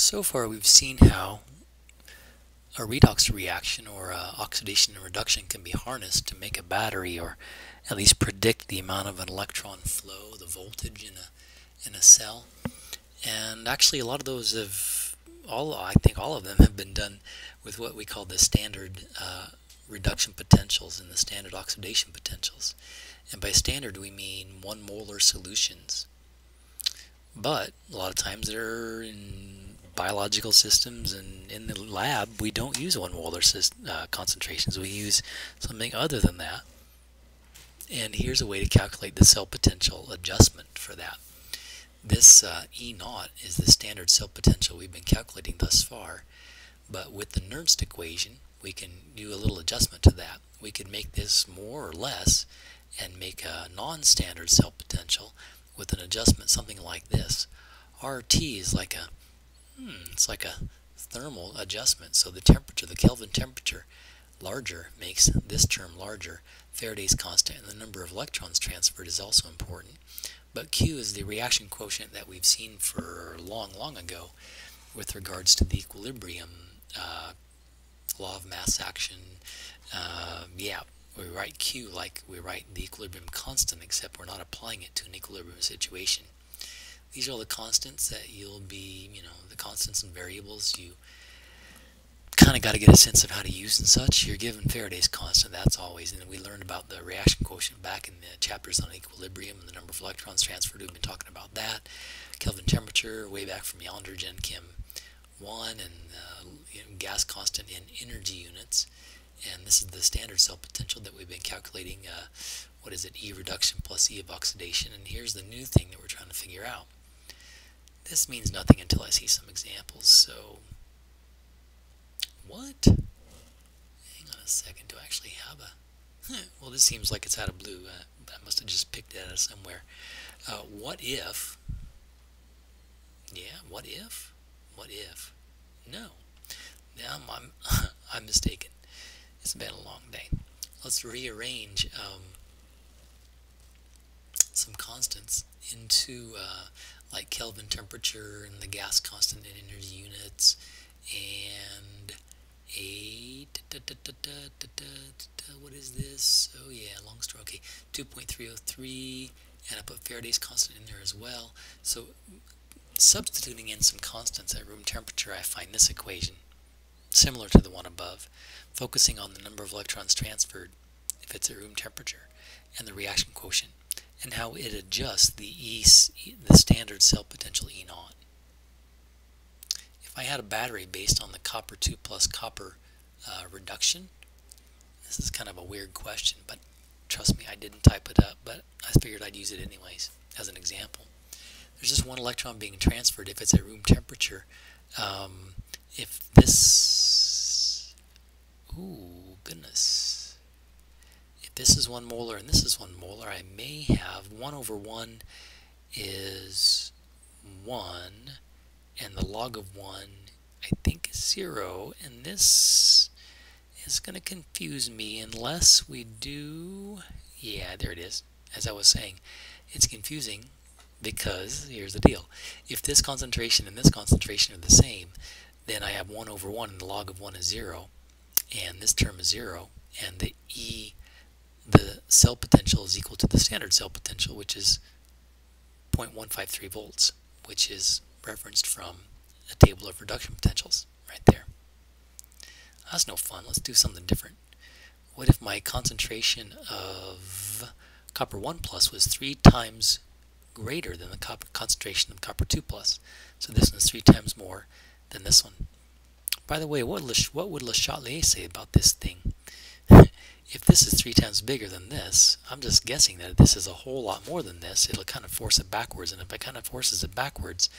So far we've seen how a redox reaction or oxidation and reduction can be harnessed to make a battery, or at least predict the amount of an electron flow, the voltage in a cell. And actually a lot of those I think all of them have been done with what we call the standard reduction potentials and the standard oxidation potentials. And by standard we mean 1 molar solutions. But a lot of times they're in biological systems, and in the lab we don't use 1 molar concentrations. We use something other than that. And here's a way to calculate the cell potential adjustment for that. This E naught is the standard cell potential we've been calculating thus far, but with the Nernst equation we can do a little adjustment to that. We could make this more or less and make a non-standard cell potential with an adjustment something like this. RT is like it's like a thermal adjustment, so the temperature, the Kelvin temperature, larger makes this term larger. Faraday's constant and the number of electrons transferred is also important. But Q is the reaction quotient that we've seen for long ago with regards to the equilibrium law of mass action. We write Q like we write the equilibrium constant, except we're not applying it to an equilibrium situation. These are all the constants that you'll be, the constants and variables you kind of got to get a sense of how to use and such. You're given Faraday's constant, that's always, and we learned about the reaction quotient back in the chapters on equilibrium and the number of electrons transferred. We've been talking about that. Kelvin temperature, way back from Yonder Gen Chem 1, and gas constant in energy units. And this is the standard cell potential that we've been calculating. What is it? E reduction plus E of oxidation. And here's the new thing that we're trying to figure out. This means nothing until I see some examples. So, what? Hang on a second. Do I actually have a... Well, this seems like it's out of blue. I must have just picked it out of somewhere. What if... Yeah, what if? What if? No. Now I'm mistaken. It's been a long day. Let's rearrange some constants into like Kelvin temperature and the gas constant in energy units, and what is this? Oh yeah, long story. Okay, 2.303, and I put Faraday's constant in there as well. So substituting in some constants at room temperature, I find this equation similar to the one above, focusing on the number of electrons transferred if it's at room temperature and the reaction quotient, and how it adjusts the standard cell potential E naught. If I had a battery based on the copper 2 plus copper reduction, this is kind of a weird question, but trust me, I didn't type it up, but I figured I'd use it anyways as an example. There's just 1 electron being transferred if it's at room temperature. If this, ooh, goodness, if this is 1 molar and this is 1 molar, I may have 1 over 1 is 1, and the log of 1 I think is 0, and this is going to confuse me unless we do, yeah, there it is. As I was saying, it's confusing because here's the deal. If this concentration and this concentration are the same, then I have 1 over 1 and the log of 1 is 0, and this term is 0, and the cell potential is equal to the standard cell potential, which is 0.153 volts, which is referenced from a table of reduction potentials right there. That's no fun. Let's do something different. What if my concentration of copper 1 plus was 3 times greater than the concentration of copper 2 plus? So this one is 3 times more than this one. By the way, what would Le Chatelier say about this thing? If this is 3 times bigger than this, I'm just guessing that if this is a whole lot more than this, it'll kind of force it backwards. And if it kind of forces it backwards,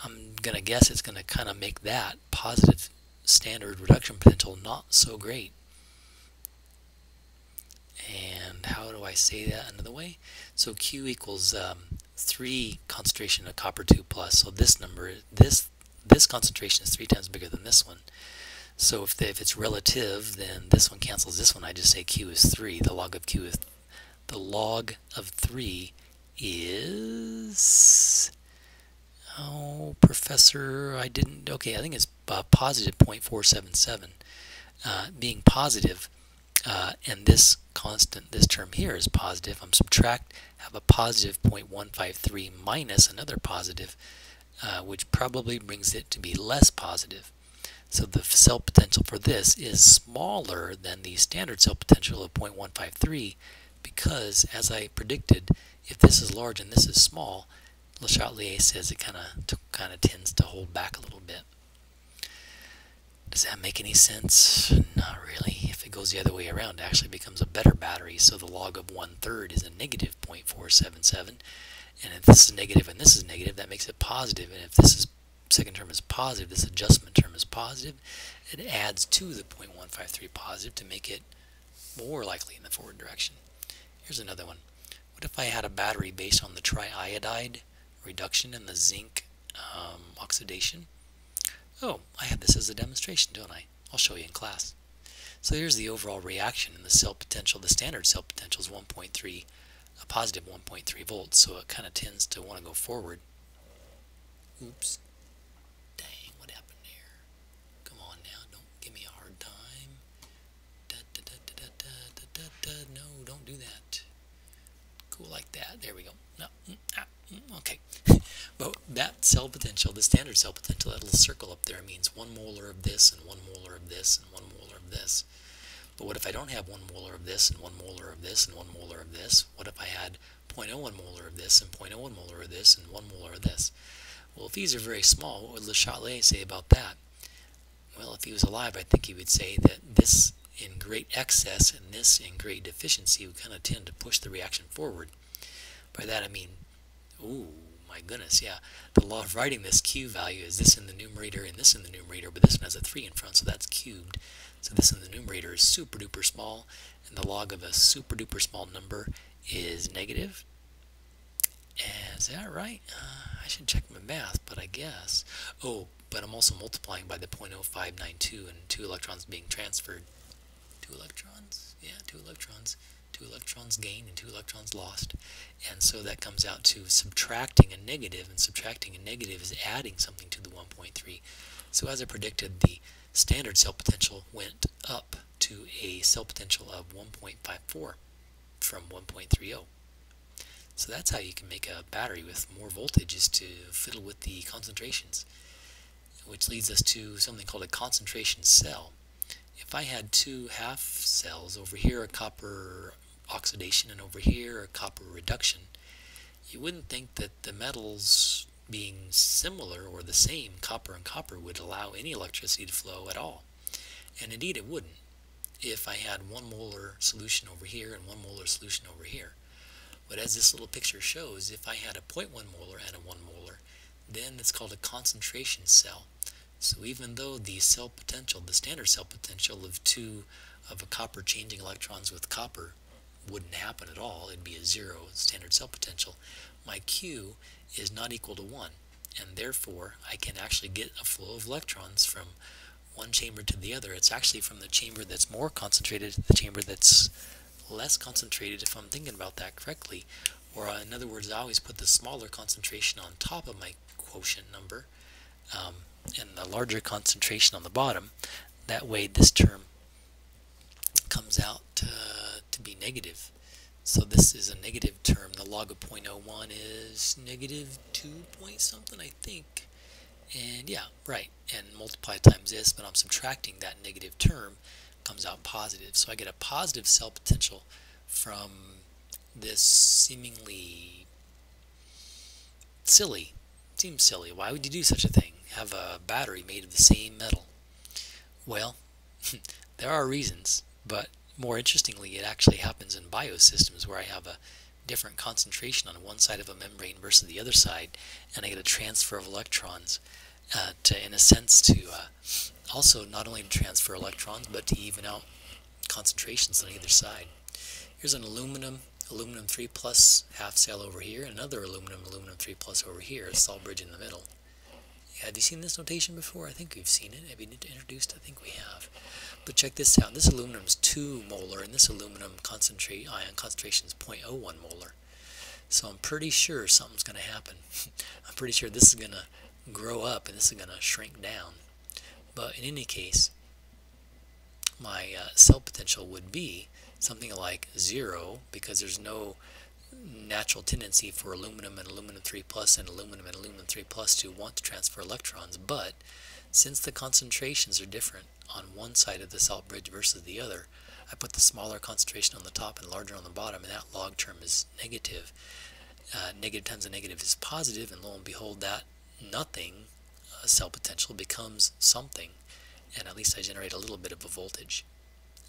I'm going to guess it's going to kind of make that positive standard reduction potential not so great. And how do I say that another way? So Q equals 3 concentration of copper 2 plus. So this number, this concentration is 3 times bigger than this one. So if it's relative, then this one cancels this one. I just say Q is 3. The log of 3 is Oh, Professor, I didn't. Okay, I think it's positive 0.477. Being positive, and this constant, this term here is positive. I'm have a positive 0.153 minus another positive, which probably brings it to be less positive. So the cell potential for this is smaller than the standard cell potential of 0.153 because, as I predicted, if this is large and this is small, Le Chatelier says it kind of tends to hold back a little bit. Does that make any sense? Not really. If it goes the other way around, it actually becomes a better battery. So the log of 1/3 is a negative 0.477. And if this is negative and this is negative, that makes it positive. And if this is second term is positive, this adjustment term is positive, it adds to the 0.153 positive to make it more likely in the forward direction. Here's another one. What if I had a battery based on the triiodide reduction and the zinc oxidation? Oh, I have this as a demonstration, don't I? I'll show you in class. So here's the overall reaction, and the cell potential, the standard cell potential is 1.3, a positive 1.3 volts, so it kind of tends to want to go forward. Oops. Dang, what happened there? Come on now, don't give me a hard time. No, don't do that. Cool like that. There we go. No. Okay. But that cell potential, the standard cell potential, that little circle up there means 1 molar of this and 1 molar of this and 1 molar of this. But what if I don't have 1 molar of this and 1 molar of this and 1 molar of this? What if I had 0.01 molar of this and 0.01 molar of this and 1 molar of this? Well, if these are very small, what would Le Chatelier say about that? Well, if he was alive, I think he would say that this in great excess and this in great deficiency would kind of tend to push the reaction forward. By that I mean, ooh, my goodness, yeah. The law of writing this Q value is this in the numerator and this in the numerator, but this one has a 3 in front, so that's cubed. So this in the numerator is super duper small, and the log of a super duper small number is negative. And is that right? I should check my math, but I guess. Oh, but I'm also multiplying by the 0.0592 and 2 electrons being transferred. 2 electrons? Yeah, 2 electrons. 2 electrons gained and 2 electrons lost. And so that comes out to subtracting a negative, and subtracting a negative is adding something to the 1.3. So as I predicted, the standard cell potential went up to a cell potential of 1.54 from 1.30. So that's how you can make a battery with more voltage, is to fiddle with the concentrations, which leads us to something called a concentration cell. If I had 2 half cells, over here a copper oxidation and over here a copper reduction, you wouldn't think that the metals being similar or the same, copper and copper, would allow any electricity to flow at all. And indeed it wouldn't if I had 1 molar solution over here and 1 molar solution over here. But as this little picture shows, if I had a 0.1 molar and a 1 molar, then it's called a concentration cell. So even though the cell potential, the standard cell potential of a copper changing electrons with copper wouldn't happen at all, it'd be a 0 standard cell potential, my Q is not equal to 1, and therefore I can actually get a flow of electrons from one chamber to the other. It's actually from the chamber that's more concentrated to the chamber that's less concentrated, if I'm thinking about that correctly. Or in other words, I always put the smaller concentration on top of my quotient number, and the larger concentration on the bottom. That way this term comes out to be negative. So this is a negative term. The log of 0.01 is negative 2 point something, I think. And yeah, right. And multiply times this, but I'm subtracting that negative term, comes out positive. So I get a positive cell potential from this seemingly silly. Seems silly. Why would you do such a thing? Have a battery made of the same metal? Well, there are reasons, but more interestingly, it actually happens in biosystems where I have a different concentration on one side of a membrane versus the other side, and I get a transfer of electrons in a sense, to also not only to transfer electrons, but to even out concentrations on either side. Here's an aluminum 3 plus half cell over here, and another aluminum 3 plus over here, a cell bridge in the middle. Have you seen this notation before? I think we've seen it. Have you introduced? I think we have. But check this out. This aluminum is 2 molar, and this aluminum ion concentration is 0.01 molar. So I'm pretty sure something's going to happen. I'm pretty sure this is going to grow up and this is going to shrink down. But in any case, my cell potential would be something like 0, because there's no natural tendency for aluminum and aluminum 3 plus and aluminum 3 plus to want to transfer electrons. But since the concentrations are different on one side of the salt bridge versus the other, I put the smaller concentration on the top and larger on the bottom, and that log term is negative. Negative times a negative is positive, and lo and behold, that nothing cell potential becomes something, and at least I generate a little bit of a voltage,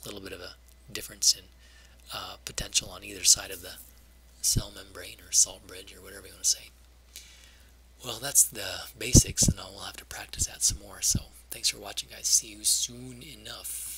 a little bit of a difference in potential on either side of the cell membrane or salt bridge or whatever you want to say. Well, that's the basics, and we'll have to practice that some more. So thanks for watching, guys. See you soon enough.